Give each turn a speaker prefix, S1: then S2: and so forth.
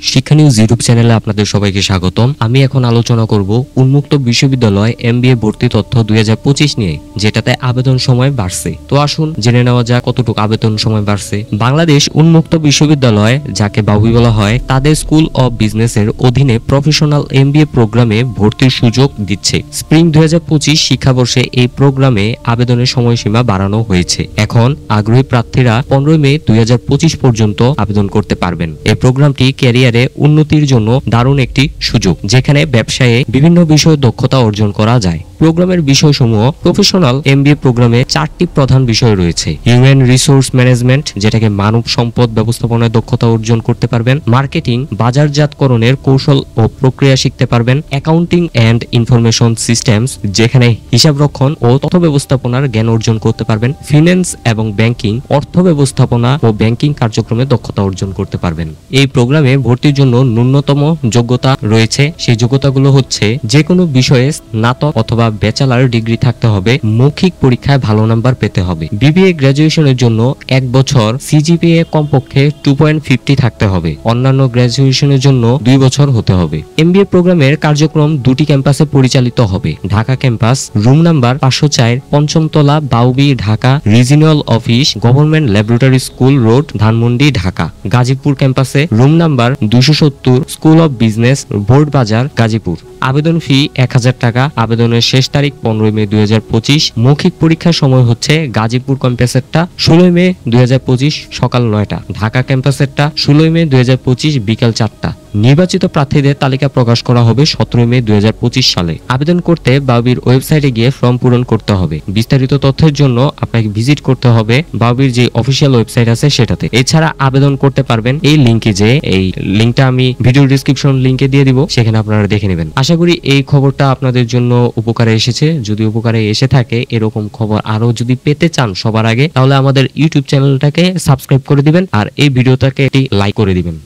S1: শিক্ষা news YouTube চ্যানেলে আপনাদের সবাইকে স্বাগতম। আমি এখন আলোচনা করব উন্মুক্ত বিশ্ববিদ্যালয় এমবিএ ভর্তি তথ্য 2025 নিয়ে, যেটাতে আবেদন সময় বাড়ছে। তো আসুন জেনে নেওয়া যাক কতটুকু আবেদন সময় বাড়ছে। বাংলাদেশ উন্মুক্ত বিশ্ববিদ্যালয়, যাকে বাউবি বলা হয়, তাদের স্কুল অব বিজনেসের অধীনে প্রফেশনাল এমবিএ প্রোগ্রামে ভর্তির সুযোগ দিচ্ছে। স্প্রিং 2025 শিক্ষাবর্ষে এই প্রোগ্রামে আবেদনের সময়সীমা বাড়ানো হয়েছে। এখন আগ্রহী প্রার্থীরা 15 মে 2025 পর্যন্ত আবেদন করতে পারবেন। এই প্রোগ্রামটি ক্যারিয়ারে উন্নতির জন্য দারুণ একটি সুযোগ, যেখানে ব্যবসায়ে বিভিন্ন বিষয়ে দক্ষতা অর্জন করা যায়। প্রোগ্রামের বিষয়সমূহ: প্রফেশনাল এমবিএ প্রোগ্রামে 4টি প্রধান বিষয় রয়েছে। হিউম্যান রিসোর্স ম্যানেজমেন্ট, যেটাকে মানব সম্পদ ব্যবস্থাপনায় দক্ষতা অর্জন করতে পারবেন। মার্কেটিং, বাজারজাতকরণের কৌশল ও প্রক্রিয়া শিখতে পারবেন। অ্যাকাউন্টিং অ্যান্ড ইনফরমেশন সিস্টেমস, যেখানে হিসাবরক্ষণ ও তথ্য ব্যবস্থাপনার জ্ঞান অর্জন করতে পারবেন। ফিন্যান্স এবং ব্যাংকিং, অর্থ ব্যবস্থাপনা ও ব্যাংকিং কার্যক্রমে দক্ষতা অর্জন করতে পারবেন। এই প্রোগ্রামে ভর্তির জন্য ন্যূনতম যোগ্যতা রয়েছে। সেই যোগ্যতাগুলো হচ্ছে: যে কোনো বিষয়ে স্নাতক অথবা ব্যাচেলর ডিগ্রি থাকতে হবে। মৌখিক পরীক্ষায় ভালো নাম্বার পেতে হবে। বিবিএ গ্র্যাজুয়েশনের জন্য 1 বছর, সিজিপিএ কমপক্ষে 2.50 থাকতে হবে। অন্যান্য গ্র্যাজুয়েশনের জন্য 2 বছর হতে হবে। এমবিএ প্রোগ্রামের কার্যক্রম 2টি ক্যাম্পাসে পরিচালিত হবে: ঢাকা ক্যাম্পাস, রুম নাম্বার 504, পঞ্চম তলা, Baubi, Dhaka. Regional office, government laboratory school road, Dhanmondi, Dhaka. Gazipur ক্যাম্পাসে, room number 270, school of business, board Bazar, Gazipur. আবেদন ফি 1000 টাকা। আবেদনের শেষ তারিখ 15 মে 2025। মৌখিক পরীক্ষার সময় হচ্ছে: গাজীপুর ক্যাম্পাসেরটা 16 মে 2025 সকাল 9টা, ঢাকা ক্যাম্পাসেরটা 16 মে 2025 বিকাল 4টা। নির্বাচিত প্রার্থীদের তালিকা প্রকাশ করা হবে 17 মে 2025 সালে। আবেদন করতে বাউবির ওয়েবসাইটে গিয়ে ফর্ম পূরণ করতে হবে। বিস্তারিত তথ্যের জন্য আপনাকে ভিজিট করতে হবে বাউবির যে অফিসিয়াল ওয়েবসাইট আছে সেটাতে। এছাড়া আবেদন করতে পারবেন এই লিংকে, যে এই লিংকটা আমি ভিডিও ডেসক্রিপশন লিংকে দিয়ে দিব, সেখানে আপনারা দেখে নেবেন। আশা করি এই খবরটা আপনাদের জন্য উপকারে এসেছে। যদি উপকারে এসে থাকে, এরকম খবর আরো যদি পেতে চান সবার আগে, তাহলে আমাদের ইউটিউব চ্যানেলটাকে সাবস্ক্রাইব করে দিবেন আর এই ভিডিওটাকে একটি লাইক করে দিবেন।